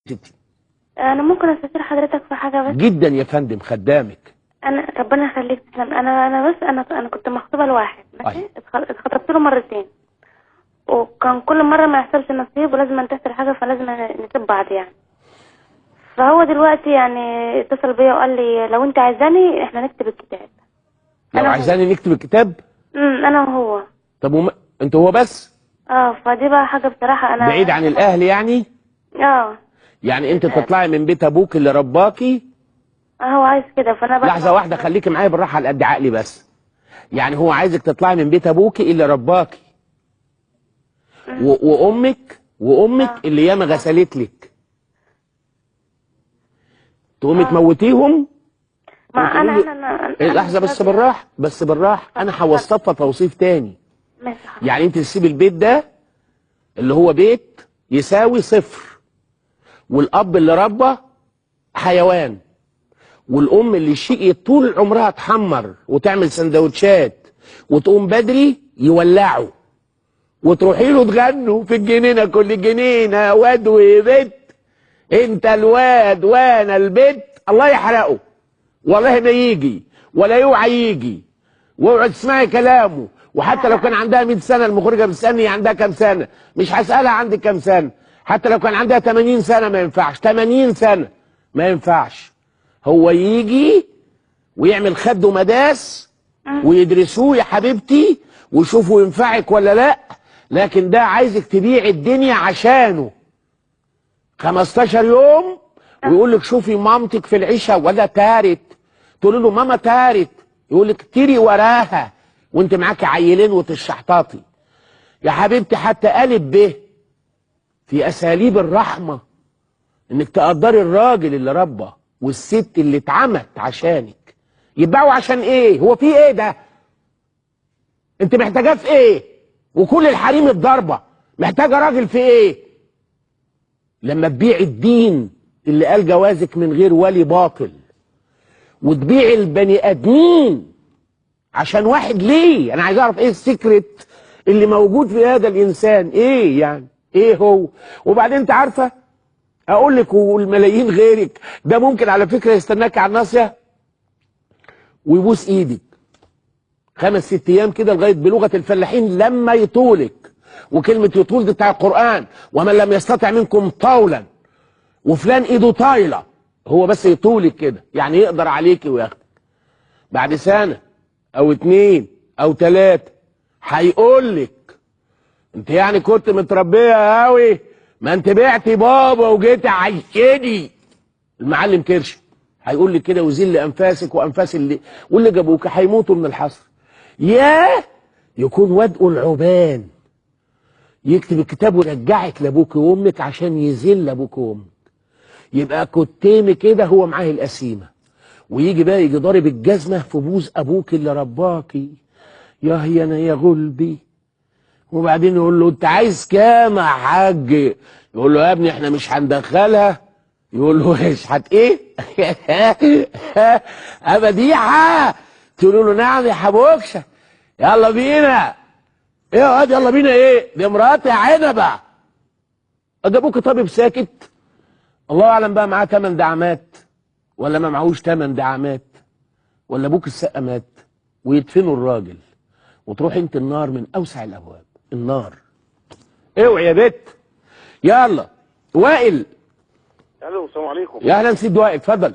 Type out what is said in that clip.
ستي. انا ممكن استشير حضرتك في حاجه بس؟ جدا يا فندم، خدامك. انا ربنا يخليك تسلم. انا كنت مخطوبه لواحد، ماشي. اتخطبت له مرتين، وكان كل مره ما يحصلش نصيب ولازم ننتهي حاجه، فلازم نسيب بعض يعني. فهو دلوقتي يعني اتصل بيا وقال لي لو انت عايزاني احنا نكتب الكتاب. لو عايزاني نكتب الكتاب؟ انا وهو. طب انت هو بس؟ فدي بقى حاجه بصراحه انا بعيد عن الاهل يعني؟ يعني انت تطلعي من بيت ابوك اللي رباكي؟ هو عايز كده، فانا بقى لحظه واحده، خليكي معايا بالراحه على قد عقلي بس. يعني هو عايزك تطلعي من بيت ابوكي اللي رباكي وامك اللي ياما غسلت لك، تقومي تموتيهم. ما انا لحظه بس، بالراحه بس بالراحه، انا هوصفها توصيف تاني. يعني انت تسيب البيت ده اللي هو بيت يساوي صفر، والاب اللي ربى حيوان، والام اللي شقيت طول عمرها تحمر وتعمل سندوتشات وتقوم بدري يولعوا، وتروحي له تغنوا في الجنينه، كل جنينه واد وبيت، انت الواد وانا البيت، الله يحرقه والله ما يجي ولا يوعى يجي، واوعي تسمعي كلامه. وحتى لو كان عندها 100 سنه، المخرجه بتسالني عندها كام سنه، مش هسالها عندك كام سنه. حتى لو كان عندها 80 سنه ما ينفعش، 80 سنه ما ينفعش. هو يجي ويعمل خد ومداس ويدرسوه يا حبيبتي ويشوفوا ينفعك ولا لا، لكن ده عايزك تبيع الدنيا عشانه 15 يوم ويقول لك شوفي مامتك في العشاء ولا تارت، تقول له ماما تارت، يقول لك تيري وراها وانت معاك عيلين وتشحطاطي. يا حبيبتي حتى ألف ب في اساليب الرحمه انك تقدري الراجل اللي ربى والست اللي اتعمت عشانك. يتباعوا عشان ايه؟ هو في ايه ده؟ انت محتاجاه في ايه؟ وكل الحريم الضربه محتاجه راجل في ايه؟ لما تبيع الدين اللي قال جوازك من غير ولي باطل، وتبيع البني ادمين عشان واحد، ليه؟ انا عايز اعرف ايه السكرت اللي موجود في هذا الانسان، ايه يعني؟ ايه هو؟ وبعدين انت عارفه اقول لك والملايين غيرك، ده ممكن على فكره يستناك على الناصيه ويبوس ايدك 5 6 ايام كده لغايه بلغه الفلاحين لما يطولك. وكلمه يطول دي بتاع القران، ومن لم يستطع منكم طولا، وفلان ايده طايله، هو بس يطولك كده يعني يقدر عليكي وياخدك. بعد سنه او 2 أو 3 هيقول لك انت يعني كنت متربيه قوي، ما انت بعتي بابا وجيتي عايشني. المعلم كرش هيقول لك كده ويذل انفاسك وانفاس واللي جابوك هيموتوا من الحسره. ياه يكون وادقوا العبان يكتب الكتاب ويرجعك لابوك وامك عشان يذل ابوك وامك، يبقى كتيمي كده هو معاه القسيمه، ويجي بقى يجي ضارب الجزمه في بوز ابوك اللي رباكي، يا هي انا يا غلبي. وبعدين يقول له انت عايز كام يا حاج؟ يقول له يا ابني احنا مش هندخلها. يقول له ايش ايه؟ ابديعه. تقول له نعم يا حبوكشه، يلا بينا. ايه يا واد يلا بينا؟ ايه دي مراتي يا عنبه. ابوك طبيب ساكت، الله اعلم بقى معاه 8 دعامات ولا ما معهوش 8 دعامات، ولا ابوك السقه مات ويدفنوا الراجل وتروح انت النار من اوسع الابواب. النار اوعي يا بت. يلا وائل. الو السلام عليكم. يا اهلا سيد وائل، اتفضل.